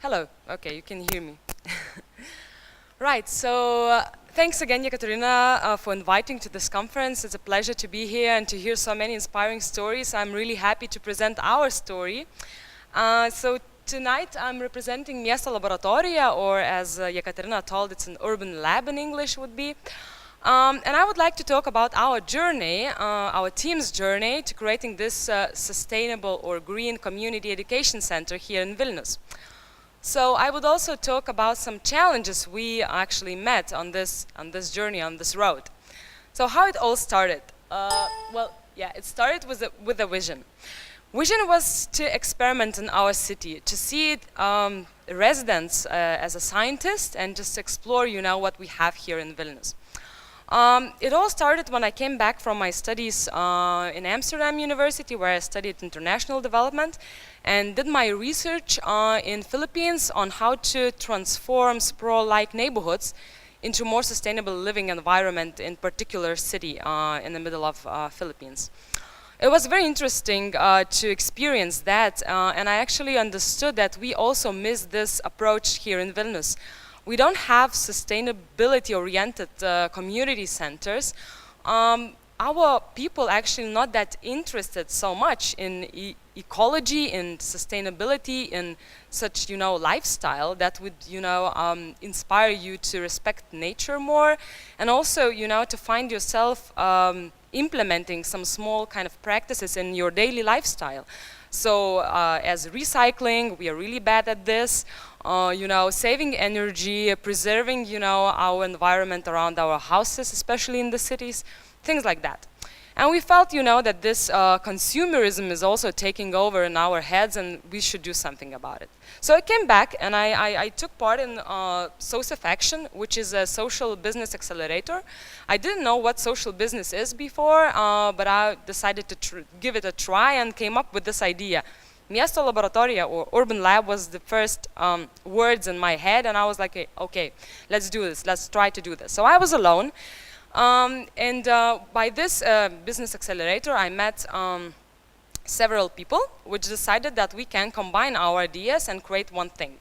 Hello. Okay, you can hear me. Right, so thanks again, Yekaterina, for inviting to this conference. It's a pleasure to be here and to hear so many inspiring stories. I'm really happy to present our story. So tonight I'm representing Miesto Laboratorija, or as Yekaterina told, it's an urban lab in English would be. And I would like to talk about our journey, our team's journey to creating this sustainable or green community education center here in Vilnius. So I would also talk about some challenges we actually met on this journey, on this road. So how it all started? It started with a vision. Vision was to experiment in our city, to see residents as a scientist and just explore, what we have here in Vilnius. It all started when I came back from my studies in Amsterdam University, where I studied international development and did my research in Philippines on how to transform sprawl-like neighborhoods into more sustainable living environment in particular city in the middle of Philippines. It was very interesting to experience that, and I actually understood that we also miss this approach here in Vilnius. We don't have sustainability-oriented community centers. Our people actually not that interested so much in ecology, in sustainability, in such, lifestyle that would, inspire you to respect nature more, and also, to find yourself implementing some small kind of practices in your daily lifestyle. So as recycling, we are really bad at this. Saving energy, preserving, our environment around our houses, especially in the cities, things like that. And we felt, that this consumerism is also taking over in our heads, and we should do something about it. So I came back and I took part in SOCIF Action, which is a social business accelerator. I didn't know what social business is before, but I decided to give it a try and came up with this idea. Miesto Laboratorija, or urban lab, was the first words in my head, and I was like, okay, let's do this, let's try to do this. So I was alone, and by this business accelerator, I met several people which decided that we can combine our ideas and create one thing.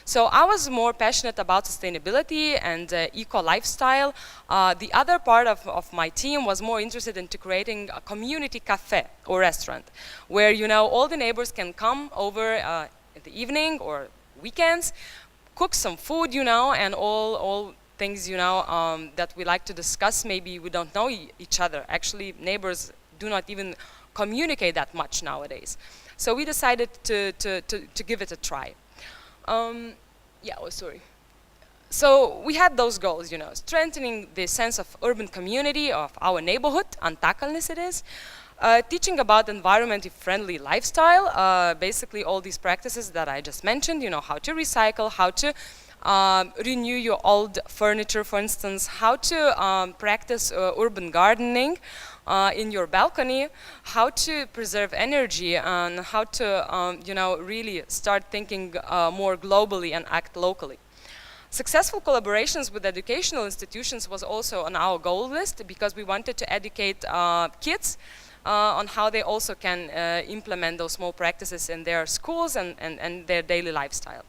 So I was more passionate about sustainability and eco-lifestyle. The other part of my team was more interested into creating a community cafe or restaurant where, all the neighbors can come over in the evening or weekends, cook some food, and all things, that we like to discuss. Maybe we don't know each other. Actually, neighbors do not even communicate that much nowadays. So we decided to give it a try. So we had those goals, strengthening the sense of urban community of our neighborhood, Antakalnis it is, teaching about environmentally friendly lifestyle, basically all these practices that I just mentioned, how to recycle, how to renew your old furniture, for instance, how to practice urban gardening in your balcony, how to preserve energy, and how to, really start thinking more globally and act locally. Successful collaborations with educational institutions was also on our goal list because we wanted to educate kids on how they also can implement those small practices in their schools and their daily lifestyle.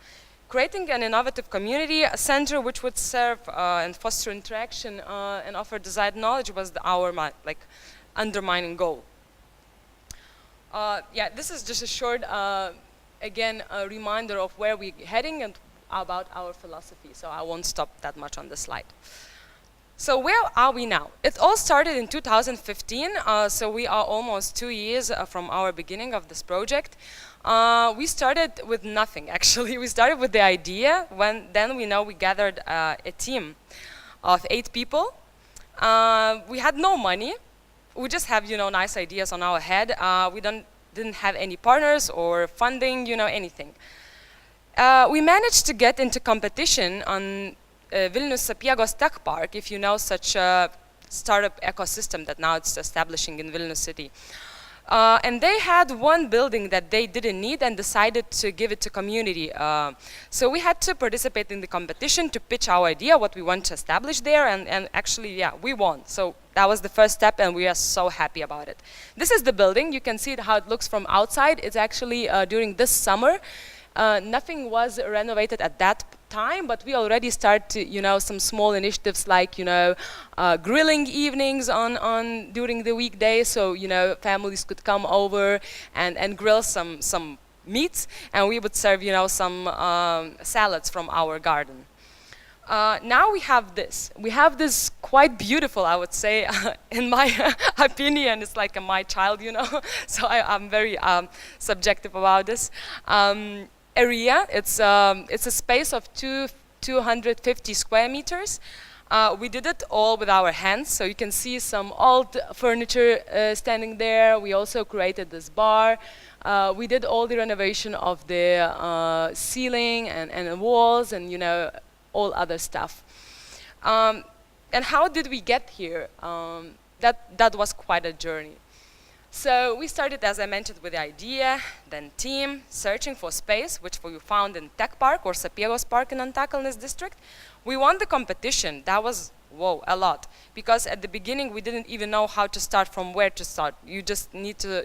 Creating an innovative community center which would serve and foster interaction and offer desired knowledge was our undermining goal. This is just a short, again, a reminder of where we're heading and about our philosophy, so I won't stop that much on this slide. So where are we now? It all started in 2015, so we are almost 2 years from our beginning of this project. We started with nothing, actually. We started with the idea, then we gathered a team of 8 people. We had no money. We just have, nice ideas on our head. We didn't have any partners or funding, anything. We managed to get into competition on Vilnius Sapiegos Tech Park, if you know such a startup ecosystem that now it's establishing in Vilnius city. And they had one building that they didn't need and decided to give it to community. So we had to participate in the competition to pitch our idea, what we want to establish there, and actually, we won. So that was the first step, and we are so happy about it. This is the building. You can see how it looks from outside. It's actually during this summer. Nothing was renovated at that time, but we already started, some small initiatives like, grilling evenings during the weekday, so, families could come over and grill some meats, and we would serve, some salads from our garden. Now we have this. We have this quite beautiful, I would say, in my opinion, it's like my child, so I'm very subjective about this. Area. It's a space of 250 square meters. We did it all with our hands, so you can see some old furniture standing there. We also created this bar. We did all the renovation of the ceiling and the walls and all other stuff. And how did we get here? That was quite a journey. So we started, as I mentioned, with the idea, then team, searching for space, which we found in Tech Park or Sapiegos Park in Antakalnis district. We won the competition. That was, whoa, a lot. Because at the beginning, we didn't even know how to start, from where to start. You just need to,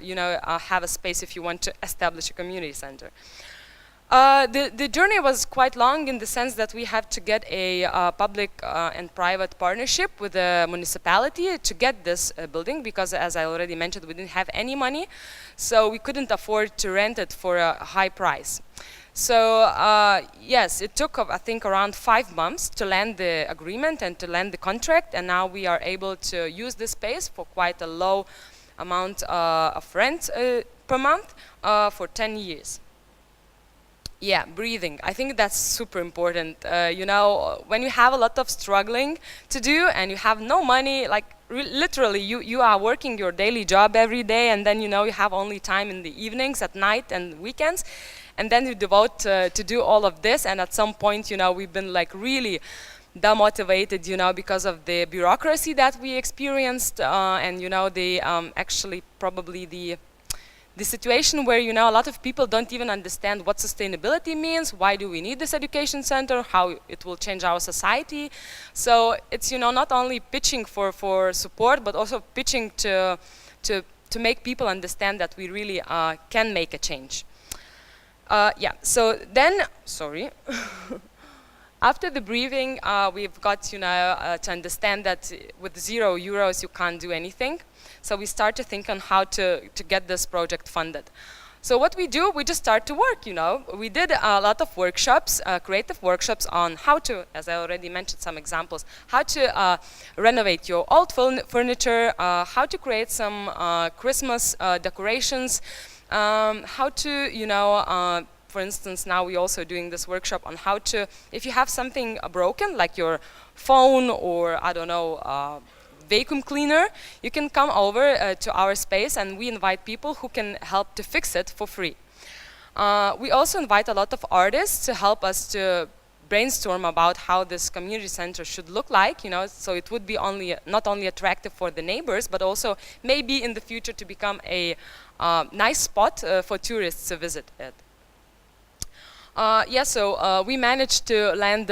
have a space if you want to establish a community center. The journey was quite long in the sense that we had to get a public and private partnership with the municipality to get this building, because as I already mentioned, we didn't have any money, so we couldn't afford to rent it for a high price. So yes, it took, I think, around 5 months to land the agreement and to land the contract, and now we are able to use this space for quite a low amount of rent per month for 10 years. Yeah, breathing. I think that's super important. When you have a lot of struggling to do and you have no money, like literally you are working your daily job every day, and then you have only time in the evenings, at night and weekends, and then you devote to do all of this, and at some point we've been like really demotivated because of the bureaucracy that we experienced, and the actually probably the situation where a lot of people don't even understand what sustainability means, why do we need this education center, how it will change our society. So it's not only pitching for support, but also pitching to make people understand that we really can make a change. Yeah, so then, sorry. After the briefing, we've got to understand that with €0 you can't do anything. So we start to think on how to get this project funded. So what we do, we just start to work, We did a lot of workshops, creative workshops on how to, as I already mentioned some examples, how to renovate your old furniture, how to create some Christmas decorations, how to, for instance, now we're also doing this workshop on how to, if you have something broken, like your phone or, I don't know, vacuum cleaner, you can come over to our space, and we invite people who can help to fix it for free. We also invite a lot of artists to help us to brainstorm about how this community center should look like, so it would be not only attractive for the neighbors, but also maybe in the future to become a nice spot for tourists to visit it. So we managed to land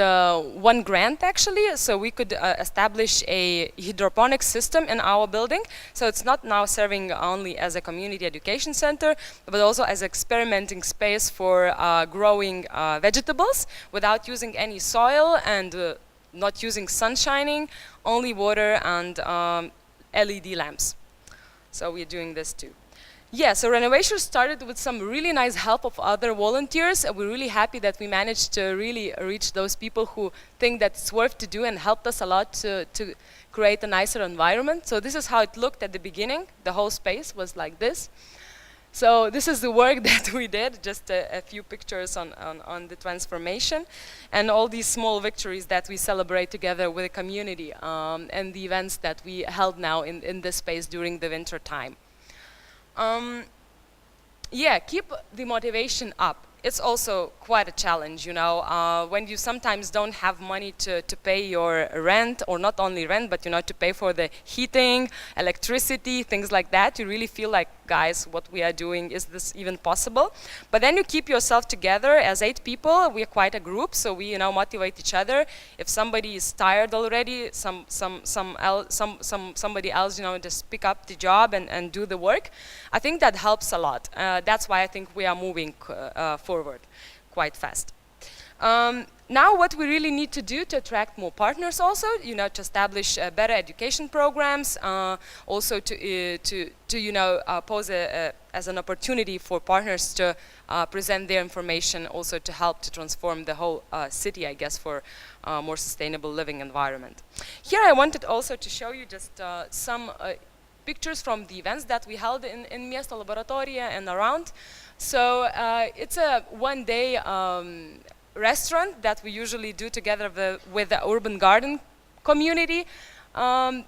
one grant, actually, so we could establish a hydroponic system in our building. So it's not now serving only as a community education center, but also as an experimenting space for growing vegetables without using any soil and not using sun shining, only water and LED lamps. So we're doing this too. Yeah, so Renovation started with some really nice help of other volunteers. We're really happy that we managed to really reach those people who think that it's worth to do, and helped us a lot to create a nicer environment. So this is how it looked at the beginning. The whole space was like this. So this is the work that we did, just a few pictures on the transformation, and all these small victories that we celebrate together with the community, and the events that we held now in this space during the winter time. Yeah, keep the motivation up. It's also quite a challenge, when you sometimes don't have money to pay your rent, or not only rent, but to pay for the heating, electricity, things like that. You really feel like, guys, what we are doing, is this even possible? But then you keep yourself together. As 8 people, we are quite a group, so we motivate each other. If somebody is tired already, somebody else just pick up the job and do the work. I think that helps a lot. That's why I think we are moving forward quite fast. Now what we really need to do to attract more partners also, to establish better education programs, also to pose as an opportunity for partners to present their information, also to help to transform the whole city, I guess, for a more sustainable living environment. Here I wanted also to show you just some pictures from the events that we held in Miesto, Laboratorija and around. So it's a one-day restaurant that we usually do together with the urban garden community.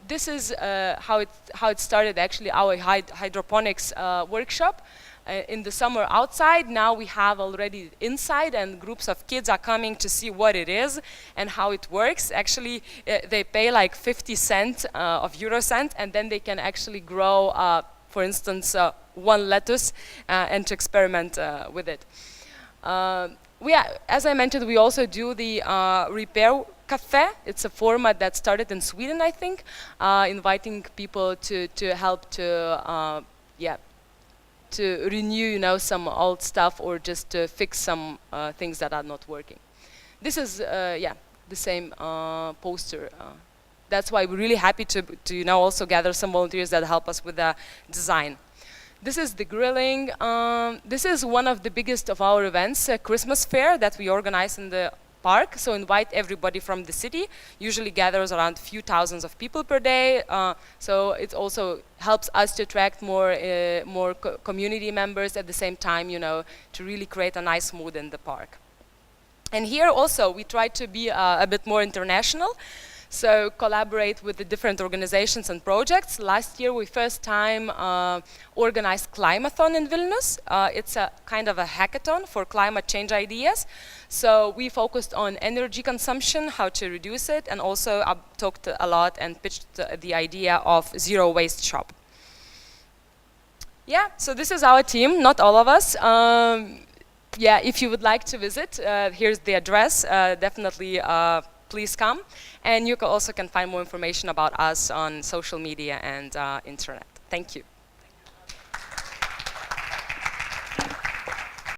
This is how it started, actually, our hydroponics workshop in the summer outside. Now we have already inside, and groups of kids are coming to see what it is and how it works. Actually, they pay like 50 cents of euro cent, and then they can actually grow, for instance, one lettuce and to experiment with it. As I mentioned, we also do the repair cafe. It's a format that started in Sweden, I think, inviting people to help to renew, some old stuff, or just to fix some things that are not working. This is, the same poster. That's why we're really happy to also gather some volunteers that help us with the design. This is the grilling. This is one of the biggest of our events, a Christmas fair that we organize in the park. So invite everybody from the city. Usually gathers around a few thousands of people per day. So it also helps us to attract more community members at the same time, to really create a nice mood in the park. And here also we try to be a bit more international. So collaborate with the different organizations and projects. Last year we first time organized Climathon in Vilnius. It's a kind of a hackathon for climate change ideas. So we focused on energy consumption, how to reduce it, and also talked a lot and pitched the idea of zero waste shop. Yeah, so this is our team, not all of us. If you would like to visit, here's the address. Definitely please come. And you also can find more information about us on social media and internet. Thank you.